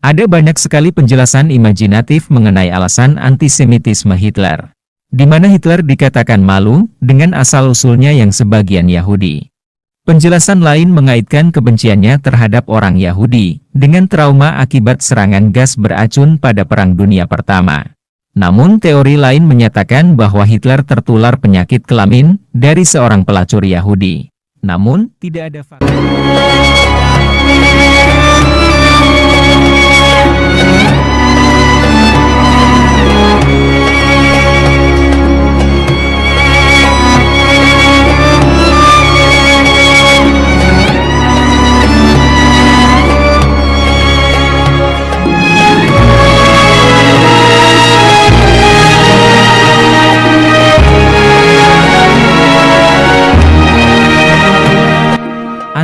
Ada banyak sekali penjelasan imajinatif mengenai alasan antisemitisme Hitler, di mana Hitler dikatakan malu dengan asal-usulnya yang sebagian Yahudi. Penjelasan lain mengaitkan kebenciannya terhadap orang Yahudi dengan trauma akibat serangan gas beracun pada Perang Dunia Pertama. Namun teori lain menyatakan bahwa Hitler tertular penyakit kelamin dari seorang pelacur Yahudi. Namun, tidak ada fakta.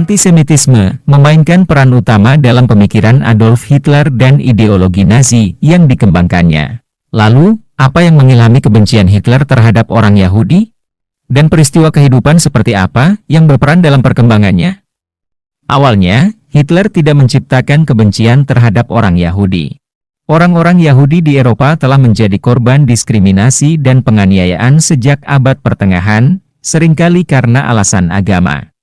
Antisemitisme memainkan peran utama dalam pemikiran Adolf Hitler dan ideologi Nazi yang dikembangkannya. Lalu, apa yang mengilhami kebencian Hitler terhadap orang Yahudi? Dan peristiwa kehidupan seperti apa yang berperan dalam perkembangannya? Awalnya, Hitler tidak menciptakan kebencian terhadap orang Yahudi. Orang-orang Yahudi di Eropa telah menjadi korban diskriminasi dan penganiayaan sejak abad pertengahan, seringkali karena alasan agama.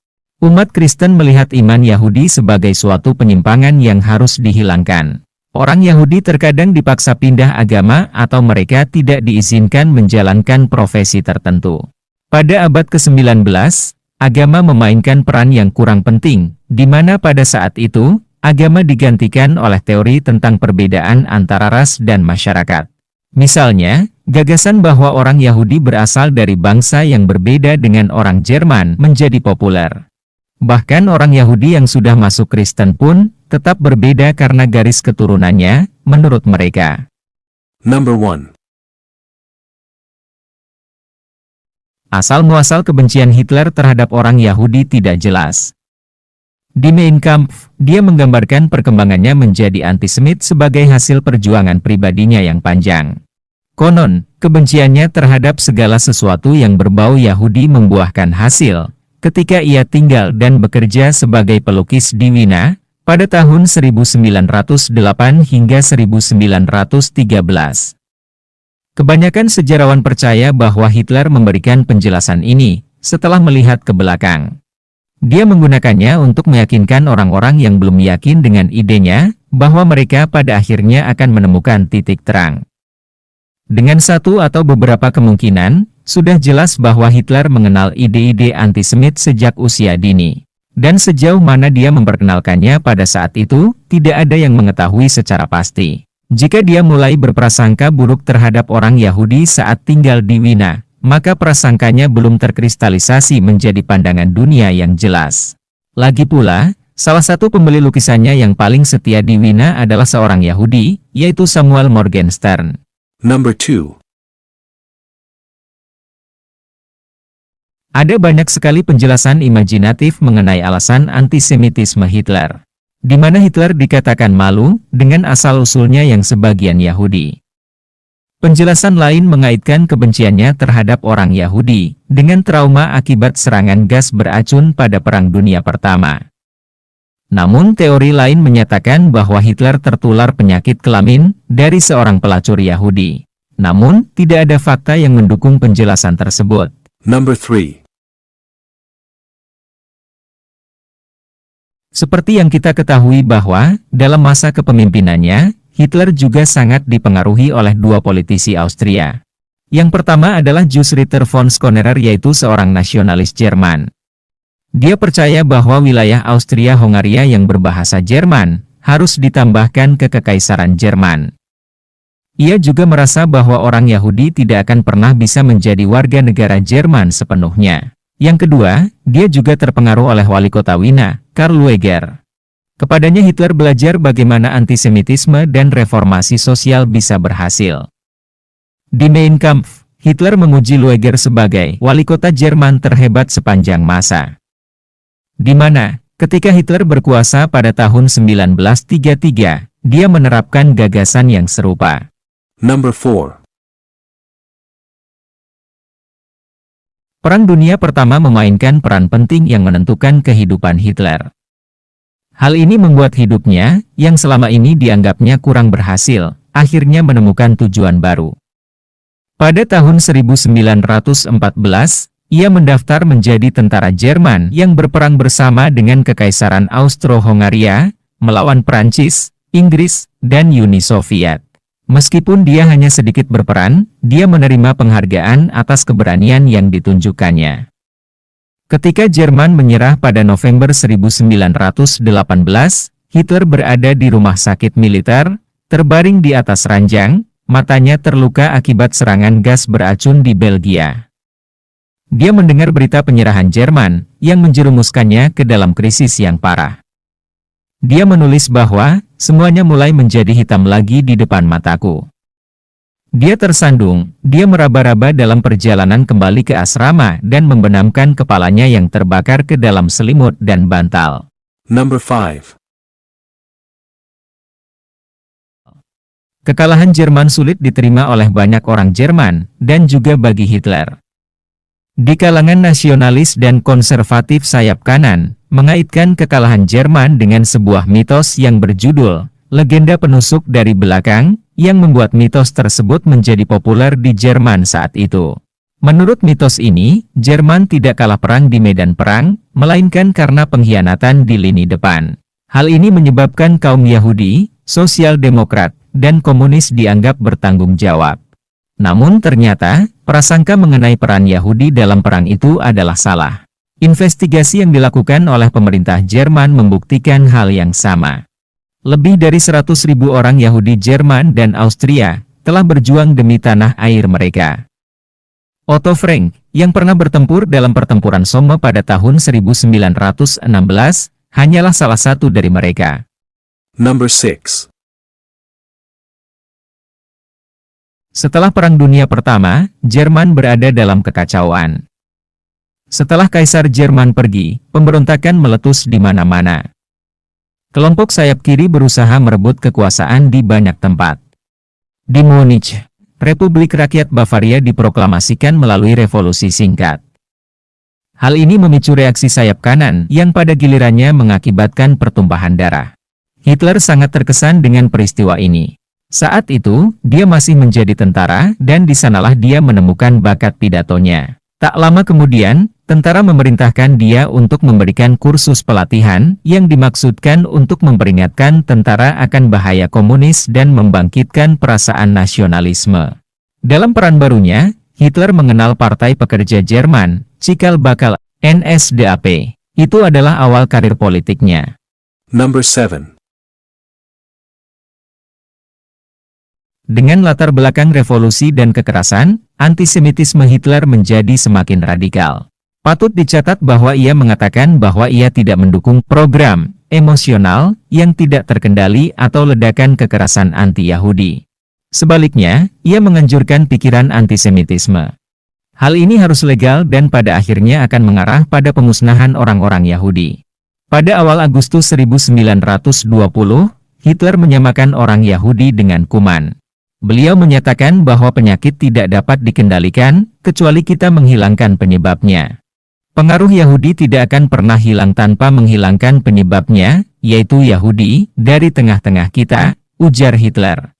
Umat Kristen melihat iman Yahudi sebagai suatu penyimpangan yang harus dihilangkan. Orang Yahudi terkadang dipaksa pindah agama atau mereka tidak diizinkan menjalankan profesi tertentu. Pada abad ke-19, agama memainkan peran yang kurang penting, di mana pada saat itu, agama digantikan oleh teori tentang perbedaan antara ras dan masyarakat. Misalnya, gagasan bahwa orang Yahudi berasal dari bangsa yang berbeda dengan orang Jerman menjadi populer. Bahkan orang Yahudi yang sudah masuk Kristen pun tetap berbeda karena garis keturunannya, menurut mereka. Number 1. Asal-muasal kebencian Hitler terhadap orang Yahudi tidak jelas. Di Mein Kampf, dia menggambarkan perkembangannya menjadi antisemit sebagai hasil perjuangan pribadinya yang panjang. Konon, kebenciannya terhadap segala sesuatu yang berbau Yahudi membuahkan hasil ketika ia tinggal dan bekerja sebagai pelukis di Wina, pada tahun 1908 hingga 1913. Kebanyakan sejarawan percaya bahwa Hitler memberikan penjelasan ini setelah melihat ke belakang. Dia menggunakannya untuk meyakinkan orang-orang yang belum yakin dengan idenya, bahwa mereka pada akhirnya akan menemukan titik terang. Dengan satu atau beberapa kemungkinan, sudah jelas bahwa Hitler mengenal ide-ide antisemit sejak usia dini. Dan sejauh mana dia memperkenalkannya pada saat itu, tidak ada yang mengetahui secara pasti. Jika dia mulai berprasangka buruk terhadap orang Yahudi saat tinggal di Wina, maka prasangkanya belum terkristalisasi menjadi pandangan dunia yang jelas. Lagi pula, salah satu pembeli lukisannya yang paling setia di Wina adalah seorang Yahudi, yaitu Samuel Morgenstern. Number 2. Ada banyak sekali penjelasan imajinatif mengenai alasan antisemitisme Hitler, di mana Hitler dikatakan malu dengan asal-usulnya yang sebagian Yahudi. Penjelasan lain mengaitkan kebenciannya terhadap orang Yahudi dengan trauma akibat serangan gas beracun pada Perang Dunia Pertama. Namun teori lain menyatakan bahwa Hitler tertular penyakit kelamin dari seorang pelacur Yahudi. Namun, tidak ada fakta yang mendukung penjelasan tersebut. Number 3. Seperti yang kita ketahui bahwa, dalam masa kepemimpinannya, Hitler juga sangat dipengaruhi oleh dua politisi Austria. Yang pertama adalah Jules Ritter von Schoonerer, yaitu seorang nasionalis Jerman. Dia percaya bahwa wilayah Austria-Hongaria yang berbahasa Jerman harus ditambahkan ke Kekaisaran Jerman. Ia juga merasa bahwa orang Yahudi tidak akan pernah bisa menjadi warga negara Jerman sepenuhnya. Yang kedua, dia juga terpengaruh oleh wali kota Wina, Karl Lueger. Kepadanya Hitler belajar bagaimana antisemitisme dan reformasi sosial bisa berhasil. Di Mein Kampf, Hitler memuji Lueger sebagai wali kota Jerman terhebat sepanjang masa. Di mana, ketika Hitler berkuasa pada tahun 1933, dia menerapkan gagasan yang serupa. Number 4. Perang Dunia Pertama memainkan peran penting yang menentukan kehidupan Hitler. Hal ini membuat hidupnya, yang selama ini dianggapnya kurang berhasil, akhirnya menemukan tujuan baru. Pada tahun 1914, ia mendaftar menjadi tentara Jerman yang berperang bersama dengan Kekaisaran Austro-Hongaria, melawan Prancis, Inggris, dan Uni Soviet. Meskipun dia hanya sedikit berperan, dia menerima penghargaan atas keberanian yang ditunjukkannya. Ketika Jerman menyerah pada November 1918, Hitler berada di rumah sakit militer, terbaring di atas ranjang, matanya terluka akibat serangan gas beracun di Belgia. Dia mendengar berita penyerahan Jerman, yang menjerumuskannya ke dalam krisis yang parah. Dia menulis bahwa, semuanya mulai menjadi hitam lagi di depan mataku. Dia tersandung, dia meraba-raba dalam perjalanan kembali ke asrama dan membenamkan kepalanya yang terbakar ke dalam selimut dan bantal. Number 5. Kekalahan Jerman sulit diterima oleh banyak orang Jerman, dan juga bagi Hitler. Di kalangan nasionalis dan konservatif sayap kanan, mengaitkan kekalahan Jerman dengan sebuah mitos yang berjudul, Legenda Penusuk dari Belakang, yang membuat mitos tersebut menjadi populer di Jerman saat itu. Menurut mitos ini, Jerman tidak kalah perang di medan perang, melainkan karena pengkhianatan di lini depan. Hal ini menyebabkan kaum Yahudi, Sosial Demokrat, dan Komunis dianggap bertanggung jawab. Namun ternyata, prasangka mengenai peran Yahudi dalam perang itu adalah salah. Investigasi yang dilakukan oleh pemerintah Jerman membuktikan hal yang sama. Lebih dari 100.000 orang Yahudi Jerman dan Austria telah berjuang demi tanah air mereka. Otto Frank, yang pernah bertempur dalam pertempuran Somme pada tahun 1916, hanyalah salah satu dari mereka. Number 6. Setelah Perang Dunia Pertama, Jerman berada dalam kekacauan. Setelah Kaisar Jerman pergi, pemberontakan meletus di mana-mana. Kelompok sayap kiri berusaha merebut kekuasaan di banyak tempat. Di Munich, Republik Rakyat Bavaria diproklamasikan melalui revolusi singkat. Hal ini memicu reaksi sayap kanan yang pada gilirannya mengakibatkan pertumpahan darah. Hitler sangat terkesan dengan peristiwa ini. Saat itu, dia masih menjadi tentara dan di sanalah dia menemukan bakat pidatonya. Tak lama kemudian, tentara memerintahkan dia untuk memberikan kursus pelatihan yang dimaksudkan untuk memperingatkan tentara akan bahaya komunis dan membangkitkan perasaan nasionalisme. Dalam peran barunya, Hitler mengenal Partai Pekerja Jerman, cikal bakal NSDAP. Itu adalah awal karir politiknya. Number 7. Dengan latar belakang revolusi dan kekerasan, antisemitisme Hitler menjadi semakin radikal. Patut dicatat bahwa ia mengatakan bahwa ia tidak mendukung program emosional yang tidak terkendali atau ledakan kekerasan anti-Yahudi. Sebaliknya, ia menganjurkan pikiran antisemitisme. Hal ini harus legal dan pada akhirnya akan mengarah pada pemusnahan orang-orang Yahudi. Pada awal Agustus 1920, Hitler menyamakan orang Yahudi dengan kuman. Beliau menyatakan bahwa penyakit tidak dapat dikendalikan, kecuali kita menghilangkan penyebabnya. Pengaruh Yahudi tidak akan pernah hilang tanpa menghilangkan penyebabnya, yaitu Yahudi, dari tengah-tengah kita, ujar Hitler.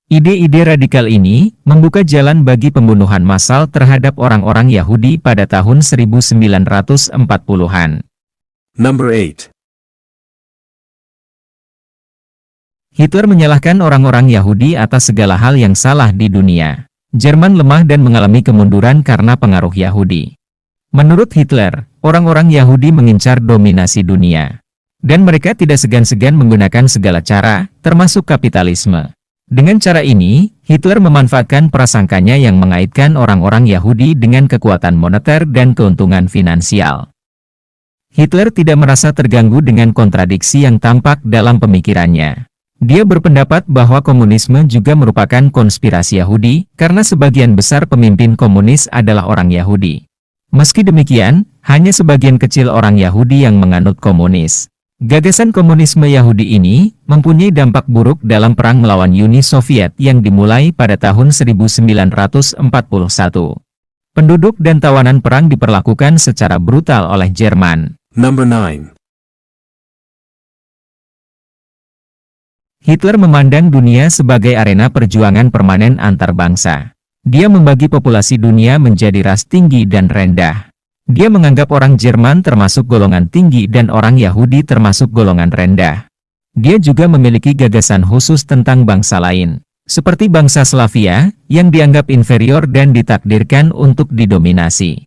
Ide-ide radikal ini membuka jalan bagi pembunuhan massal terhadap orang-orang Yahudi pada tahun 1940-an. Number 8. Hitler menyalahkan orang-orang Yahudi atas segala hal yang salah di dunia. Jerman lemah dan mengalami kemunduran karena pengaruh Yahudi. Menurut Hitler, orang-orang Yahudi mengincar dominasi dunia. Dan mereka tidak segan-segan menggunakan segala cara, termasuk kapitalisme. Dengan cara ini, Hitler memanfaatkan prasangkanya yang mengaitkan orang-orang Yahudi dengan kekuatan moneter dan keuntungan finansial. Hitler tidak merasa terganggu dengan kontradiksi yang tampak dalam pemikirannya. Dia berpendapat bahwa komunisme juga merupakan konspirasi Yahudi, karena sebagian besar pemimpin komunis adalah orang Yahudi. Meski demikian, hanya sebagian kecil orang Yahudi yang menganut komunis. Gagasan komunisme Yahudi ini mempunyai dampak buruk dalam perang melawan Uni Soviet yang dimulai pada tahun 1941. Penduduk dan tawanan perang diperlakukan secara brutal oleh Jerman. Number 9. Hitler memandang dunia sebagai arena perjuangan permanen antar bangsa. Dia membagi populasi dunia menjadi ras tinggi dan rendah. Dia menganggap orang Jerman termasuk golongan tinggi dan orang Yahudi termasuk golongan rendah. Dia juga memiliki gagasan khusus tentang bangsa lain, seperti bangsa Slavia, yang dianggap inferior dan ditakdirkan untuk didominasi.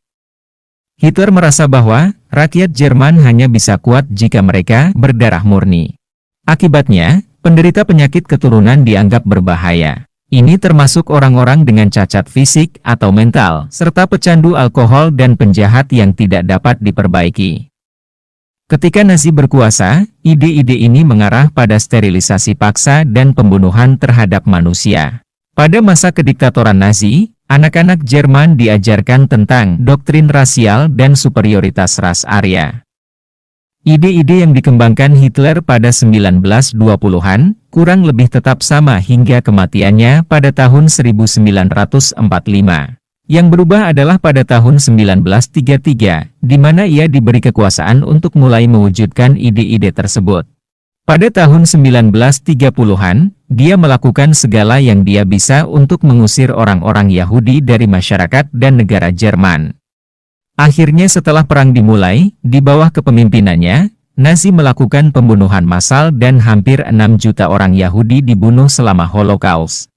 Hitler merasa bahwa rakyat Jerman hanya bisa kuat jika mereka berdarah murni. Akibatnya, penderita penyakit keturunan dianggap berbahaya. Ini termasuk orang-orang dengan cacat fisik atau mental, serta pecandu alkohol dan penjahat yang tidak dapat diperbaiki. Ketika Nazi berkuasa, ide-ide ini mengarah pada sterilisasi paksa dan pembunuhan terhadap manusia. Pada masa kediktatoran Nazi, anak-anak Jerman diajarkan tentang doktrin rasial dan superioritas ras Arya. Ide-ide yang dikembangkan Hitler pada 1920-an, kurang lebih tetap sama hingga kematiannya pada tahun 1945. Yang berubah adalah pada tahun 1933, di mana ia diberi kekuasaan untuk mulai mewujudkan ide-ide tersebut. Pada tahun 1930-an, dia melakukan segala yang dia bisa untuk mengusir orang-orang Yahudi dari masyarakat dan negara Jerman. Akhirnya setelah perang dimulai, di bawah kepemimpinannya, Nazi melakukan pembunuhan massal dan hampir 6 juta orang Yahudi dibunuh selama Holocaust.